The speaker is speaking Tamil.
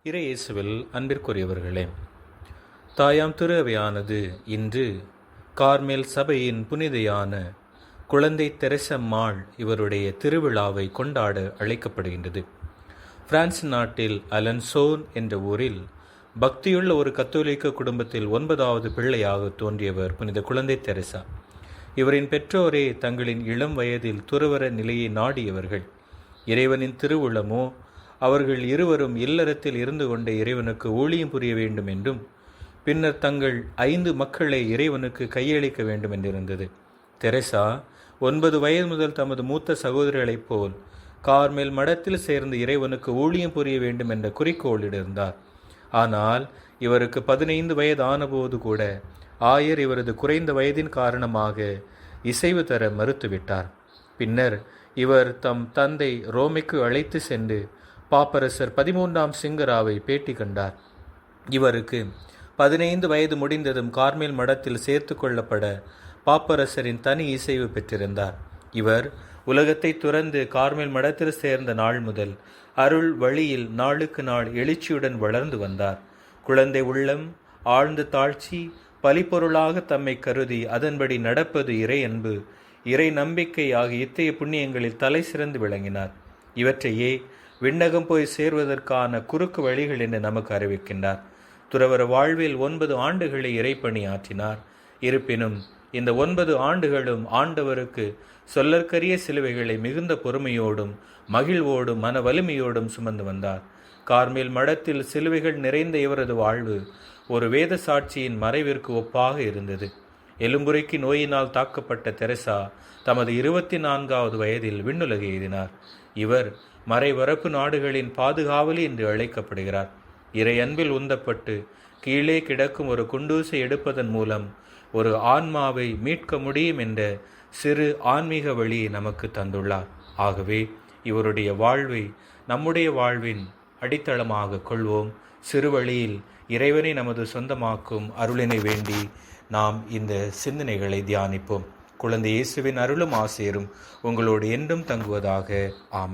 இறை இயேசுவில் அன்பிற்குரியவர்களே, தாயாம் திரு அவையானது இன்று கார்மேல் சபையின் புனிதையான குழந்தை தெரசம்மாள் இவருடைய திருவிழாவை கொண்டாட அழைக்கப்படுகின்றது. பிரான்ஸ் நாட்டில் அலன்சோன் என்ற ஊரில் பக்தியுள்ள ஒரு கத்தோலிக்க குடும்பத்தில் 9வது பிள்ளையாக தோன்றியவர் புனித குழந்தை தெரசா. இவரின் பெற்றோரே தங்களின் இளம் வயதில் துறவற நிலையை நாடியவர்கள். இறைவனின் திருவுளமோ அவர்கள் இருவரும் இல்லறத்தில் இருந்து கொண்ட இறைவனுக்கு ஊழியம் புரிய வேண்டும் என்றும் பின்னர் தங்கள் 5 மக்களை இறைவனுக்கு கையளிக்க வேண்டும் என்றிருந்தது. தெரசா 9 வயது முதல் தமது மூத்த சகோதரர்களைப் போல் கார்மேல் மடத்தில் சேர்ந்து இறைவனுக்கு ஊழியம் புரிய வேண்டும் என்ற குறிக்கோளில் இருந்தார். ஆனால் இவருக்கு 15 வயது ஆனபோது கூட ஆயர் இவரது குறைந்த வயதின் காரணமாக இசைவு தர மறுத்துவிட்டார். பின்னர் இவர் தம் தந்தை ரோமைக்கு அழைத்து சென்று பாப்பரசர் 13ஆம் சிங்கராவை பேட்டி கண்டார். இவருக்கு 15 வயது முடிந்ததும் கார்மேல் மடத்தில் சேர்த்து கொள்ளப்பட பாப்பரசரின் தனி இசைவு பெற்றிருந்தார். இவர் உலகத்தை துறந்து கார்மேல் மடத்தில் சேர்ந்த நாள் முதல் அருள் வழியில் நாளுக்கு நாள் எழுச்சியுடன் வளர்ந்து வந்தார். குழந்தை உள்ளம், ஆழ்ந்த தாழ்ச்சி, பலிப்பொருளாக தம்மை கருதி அதன்படி நடப்பது இறை அன்பு, இறை நம்பிக்கை ஆகிய இத்தகைய புண்ணியங்களில் தலை சிறந்து விளங்கினார். இவற்றையே விண்ணகம் போய் சேர்வதற்கான குறுக்கு வழிகள் என்று நமக்கு அறிவிக்கின்றார். துறவற வாழ்வில் 9 ஆண்டுகளை இறைப்பணி ஆற்றினார். இருப்பினும் இந்த 9 ஆண்டுகளும் ஆண்டவருக்கு சொல்லற்கரிய சிலுவைகளை மிகுந்த பொறுமையோடும் மகிழ்வோடும் மன வலிமையோடும் சுமந்து வந்தார். கார்மேல் மடத்தில் சிலுவைகள் நிறைந்த இவரது வாழ்வு ஒரு வேத சாட்சியின் மறைவிற்கு ஒப்பாக இருந்தது. எலும்புரைக்கு நோயினால் தாக்கப்பட்ட தெரசா தமது 24வது வயதில் விண்ணுலக எய்தினார். இவர் மறைவரப்பு நாடுகளின் பாதுகாவலி என்று அழைக்கப்படுகிறார். இறை அன்பில் உந்தப்பட்டு கீழே கிடக்கும் ஒரு குண்டூசை எடுப்பதன் மூலம் ஒரு ஆன்மாவை மீட்க முடியும் என்ற சிறு ஆன்மீக வழியை நமக்கு தந்துள்ளார். ஆகவே இவருடைய வாழ்வை நம்முடைய வாழ்வின் அடித்தளமாக கொள்வோம். சிறு வழியில் இறைவனை நமது சொந்தமாக்கும் அருளினை வேண்டி நாம் இந்த சிந்தனைகளை தியானிப்போம். குழந்தை இயேசுவின் அருளும் ஆசையரும் உங்களோடு என்றும் தங்குவதாக. ஆமென்.